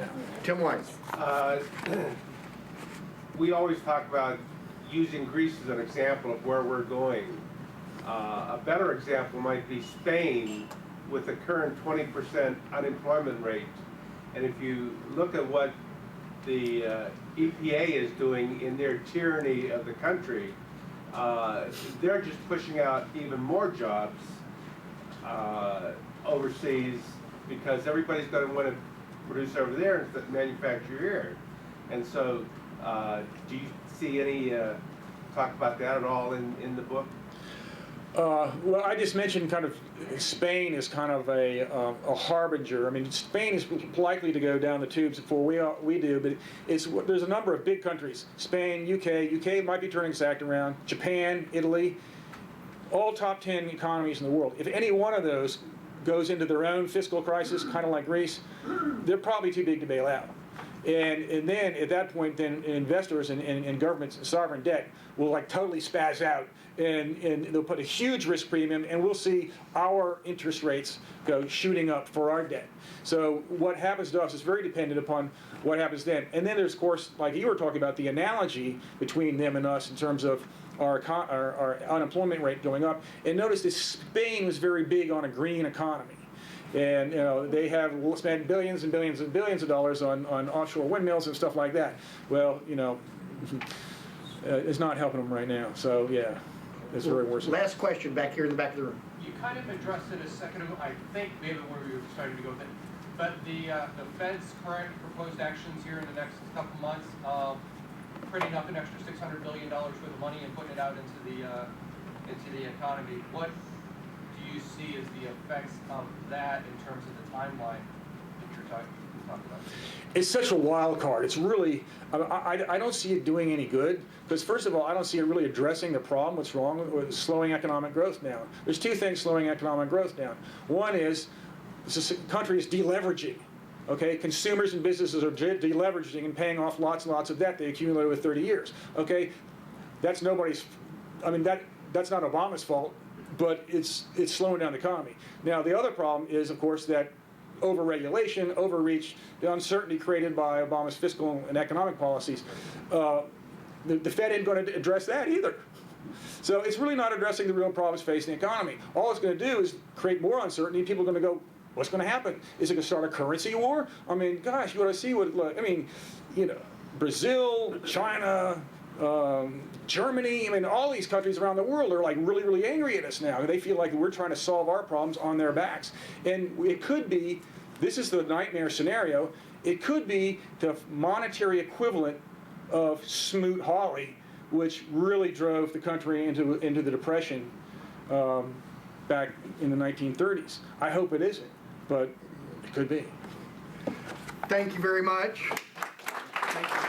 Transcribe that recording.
now. Tim Weiss. We always talk about using Greece as an example of where we're going. A better example might be Spain with the current 20% unemployment rate. And if you look at what the EPA is doing in their tyranny of the country, they're just pushing out even more jobs overseas because everybody's going to want to produce over there instead of manufacture here. And so, do you see any talk about that at all in the book? Well, I just mentioned kind of Spain is kind of a harbinger. I mean, Spain is likely to go down the tubes before we do, but there's a number of big countries: Spain, UK might be turning its act around, Japan, Italy, all top 10 economies in the world. If any one of those goes into their own fiscal crisis, kind of like Greece, they're probably too big to bail out. And then at that point, then investors and governments, sovereign debt will like totally spaz out, and they'll put a huge risk premium, and we'll see our interest rates go shooting up for our debt. So what happens to us is very dependent upon what happens then. And then there's, of course, like you were talking about, the analogy between them and us in terms of our unemployment rate going up. And notice that Spain was very big on a green economy. And they have spent billions and billions and billions of dollars on offshore windmills and stuff like that. Well, it's not helping them right now. So yeah, it's very worse. Last question back here in the back of the room. You kind of addressed it a second ago, I think maybe where we were starting to go with it. But the Fed's current proposed actions here in the next couple months, printing up an extra $600 billion worth of money and putting it out into the economy. What do you see as the effects of that in terms of the timeline that you're talking about? It's such a wild card. It's really, I don't see it doing any good, because first of all, I don't see it really addressing the problem, what's wrong with slowing economic growth down. There's two things slowing economic growth down. One is the country is deleveraging. Okay, consumers and businesses are deleveraging and paying off lots and lots of debt they accumulated over 30 years. Okay, that's nobody's, that's not Obama's fault, but it's slowing down the economy. Now, the other problem is, of course, that over-regulation, overreach, the uncertainty created by Obama's fiscal and economic policies. The Fed ain't going to address that either. So it's really not addressing the real problems facing the economy. All it's going to do is create more uncertainty. People are going to go, what's going to happen? Is it going to start a currency war? I mean, gosh, you ought to see what, Brazil, China, Germany, all these countries around the world are like really, really angry at us now. They feel like we're trying to solve our problems on their backs. And it could be, this is the nightmare scenario, it could be the monetary equivalent of Smoot-Hawley, which really drove the country into the Depression back in the 1930s. I hope it isn't, but it could be. Thank you very much. Thank you.